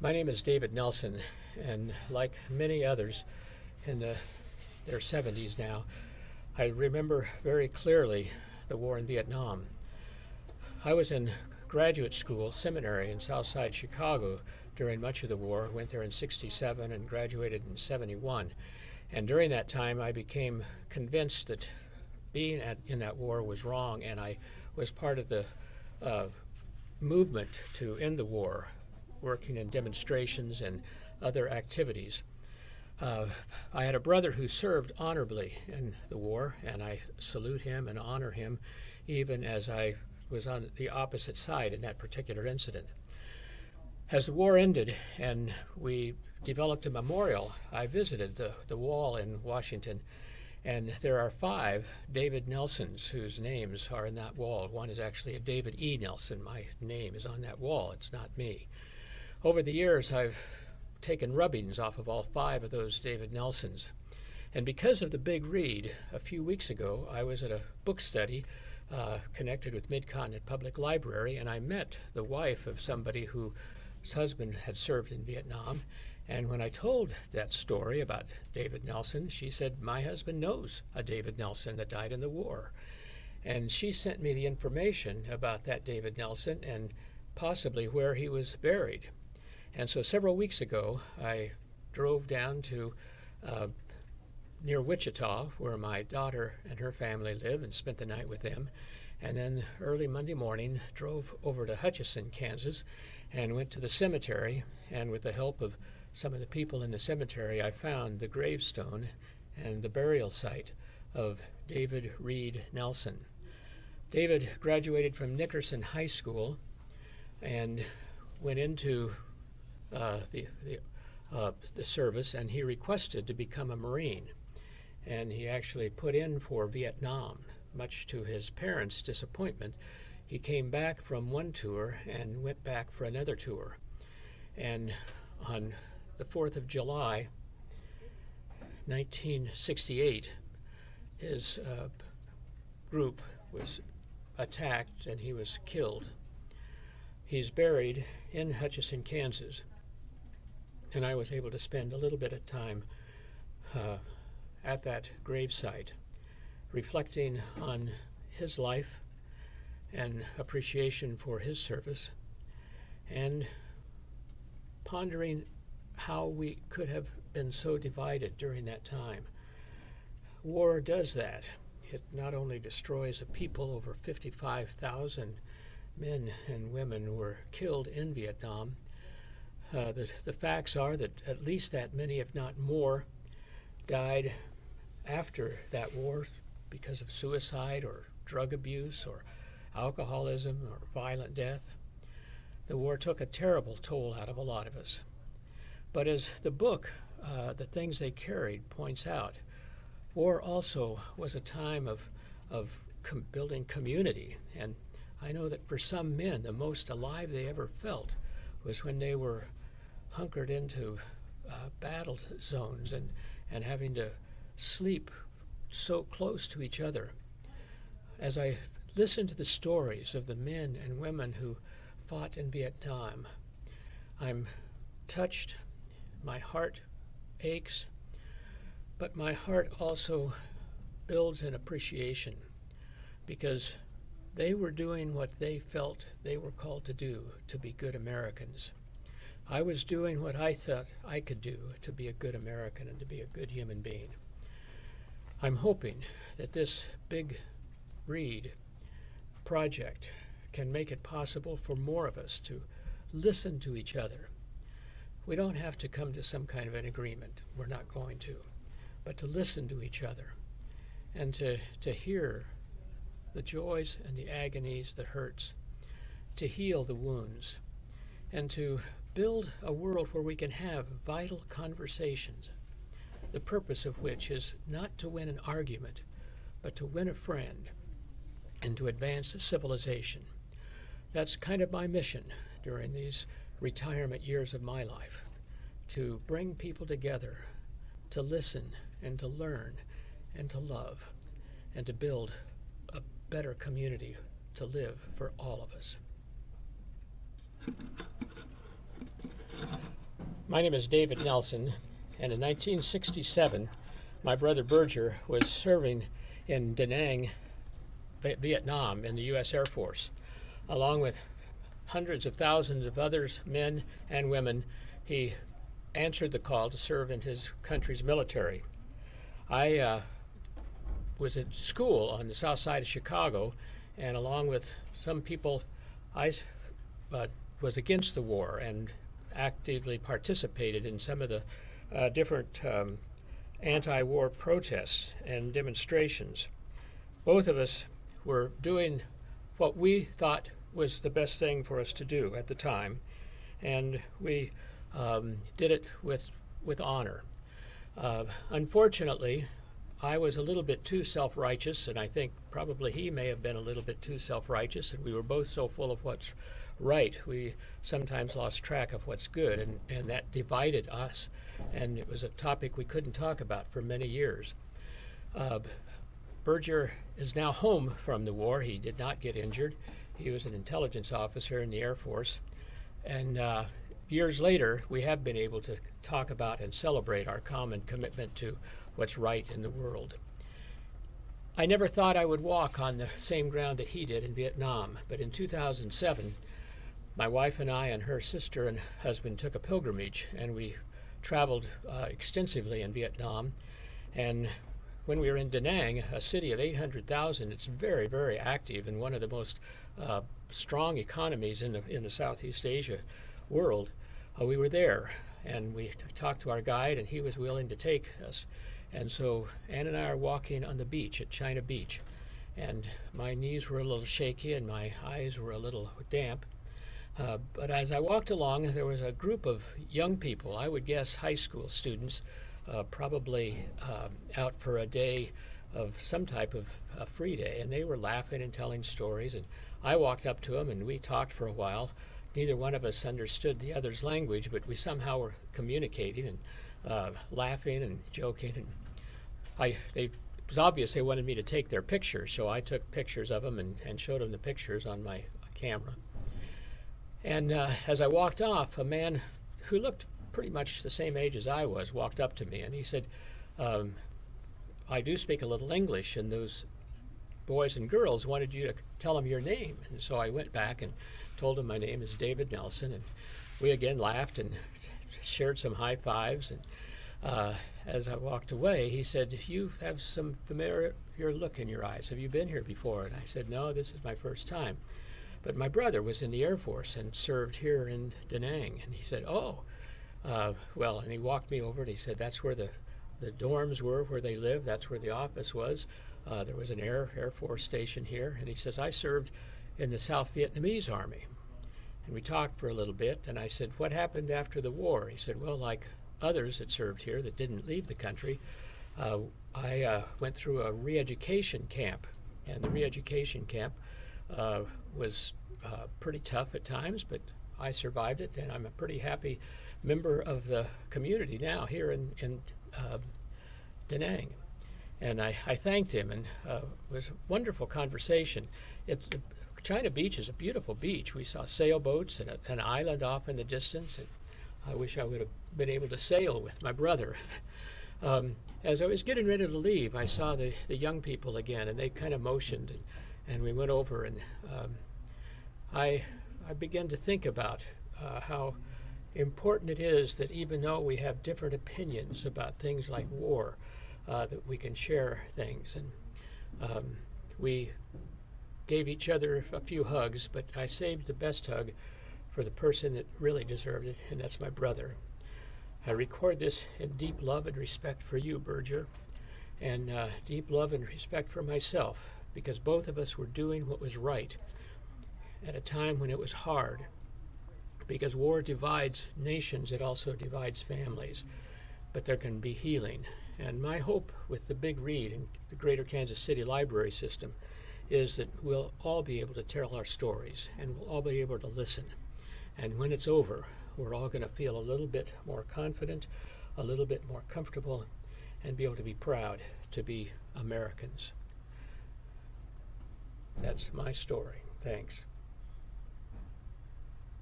My name is David Nelson, and like many others in their 70s now, I remember very clearly the war in Vietnam. I was in graduate school, seminary in Southside Chicago during much of the war. Went there in '67 and graduated in '71. And during that time, I became convinced that being in that war was wrong, and I was part of the movement to end the war, working in demonstrations and other activities. I had a brother who served honorably in the war, and I salute him and honor him, even as I was on the opposite side in that particular incident. As the war ended and we developed a memorial, I visited the wall in Washington, and there are 5 David Nelsons whose names are in that wall. One is actually a David E. Nelson. My name is on that wall. It's not me. Over the years, I've taken rubbings off of all 5 of those David Nelsons. And because of the big read, a few weeks ago, I was at a book study connected with Mid-Continent Public Library, and I met the wife of somebody whose husband had served in Vietnam. And when I told that story about David Nelson, she said, "My husband knows a David Nelson that died in the war." And she sent me the information about that David Nelson and possibly where he was buried. And so several weeks ago, I drove down to near Wichita, where my daughter and her family live, and spent the night with them. And then early Monday morning, drove over to Hutchinson, Kansas, and went to the cemetery. And with the help of some of the people in the cemetery, I found the gravestone and the burial site of David Reed Nelson. David graduated from Nickerson High School and went into the service, and he requested to become a Marine. And he actually put in for Vietnam. Much to his parents' disappointment, he came back from one tour and went back for another tour. And on the 4th of July, 1968, his group was attacked and he was killed. He's buried in Hutchinson, Kansas, and I was able to spend a little bit of time at that gravesite, reflecting on his life and appreciation for his service, and pondering how we could have been so divided during that time. War does that. It not only destroys a people. Over 55,000 men and women were killed in Vietnam. The facts are that at least that many, if not more, died after that war because of suicide or drug abuse or alcoholism or violent death. The war took a terrible toll out of a lot of us. But as the book, The Things They Carried, points out, war also was a time of building community. And I know that for some men, the most alive they ever felt was when they were hunkered into battle zones and having to sleep so close to each other. As I listen to the stories of the men and women who fought in Vietnam, I'm touched, my heart aches, but my heart also builds an appreciation, because they were doing what they felt they were called to do, to be good Americans. I was doing what I thought I could do to be a good American and to be a good human being. I'm hoping that this big read project can make it possible for more of us to listen to each other. We don't have to come to some kind of an agreement. We're not going to. But to listen to each other and to hear the joys and the agonies, the hurts, to heal the wounds, and to build a world where we can have vital conversations, the purpose of which is not to win an argument, but to win a friend and to advance a civilization. That's kind of my mission during these retirement years of my life, to bring people together, to listen and to learn and to love, and to build a better community to live for all of us. My name is David Nelson, and in 1967, my brother Berger was serving in Da Nang, Vietnam, in the U.S. Air Force. Along with hundreds of thousands of others, men and women, he answered the call to serve in his country's military. I was at school on the south side of Chicago, and along with some people, I was against the war and actively participated in some of the different anti-war protests and demonstrations. Both of us were doing what we thought was the best thing for us to do at the time, and we did it with honor. Unfortunately, I was a little bit too self-righteous, and I think probably he may have been a little bit too self-righteous, and we were both so full of what's right, we sometimes lost track of what's good, and that divided us, and it was a topic we couldn't talk about for many years. Berger is now home from the war. He did not get injured. He was an intelligence officer in the Air Force, and years later, we have been able to talk about and celebrate our common commitment to what's right in the world. I never thought I would walk on the same ground that he did in Vietnam, but in 2007, my wife and I and her sister and husband took a pilgrimage, and we traveled extensively in Vietnam. And when we were in Da Nang, a city of 800,000, it's very, very active and one of the most strong economies in the Southeast Asia world. We were there, and we talked to our guide, and he was willing to take us. And so Ann and I are walking on the beach at China Beach, and my knees were a little shaky and my eyes were a little damp. But as I walked along, there was a group of young people, I would guess high school students, probably out for a day of some type of a free day, and they were laughing and telling stories, and I walked up to them and we talked for a while. Neither one of us understood the other's language, but we somehow were communicating and laughing and joking, and it was obvious they wanted me to take their pictures, so I took pictures of them and showed them the pictures on my camera. And as I walked off, a man who looked pretty much the same age as I was walked up to me, and he said, I do speak a little English, and those boys and girls wanted you to tell them your name. And so I went back and told him my name is David Nelson, and we again laughed and shared some high fives. And as I walked away, he said, you have some familiar look in your eyes. Have you been here before? And I said, no, this is my first time. But my brother was in the Air Force and served here in Da Nang. And he said, oh, well, and he walked me over and he said, that's where the dorms were, where they lived. That's where the office was. There was an Air Force station here. And he says, I served in the South Vietnamese Army. And we talked for a little bit. And I said, what happened after the war? He said, well, like others that served here that didn't leave the country, I went through a re-education camp. And the re-education camp was pretty tough at times, but I survived it, and I'm a pretty happy member of the community now here in Da Nang. And I thanked him, and it was a wonderful conversation. China Beach is a beautiful beach. We saw sailboats and an island off in the distance, and I wish I would have been able to sail with my brother. As I was getting ready to leave, I saw the young people again, and they kind of motioned, and we went over, and I began to think about how important it is that even though we have different opinions about things like war, that we can share things. And we gave each other a few hugs, but I saved the best hug for the person that really deserved it, and that's my brother. I record this in deep love and respect for you, Berger, and deep love and respect for myself, because both of us were doing what was right at a time when it was hard. Because war divides nations, it also divides families. But there can be healing. And my hope with the Big Read and the Greater Kansas City Library System is that we'll all be able to tell our stories, and we'll all be able to listen. And when it's over, we're all going to feel a little bit more confident, a little bit more comfortable, and be able to be proud to be Americans. That's my story. Thanks.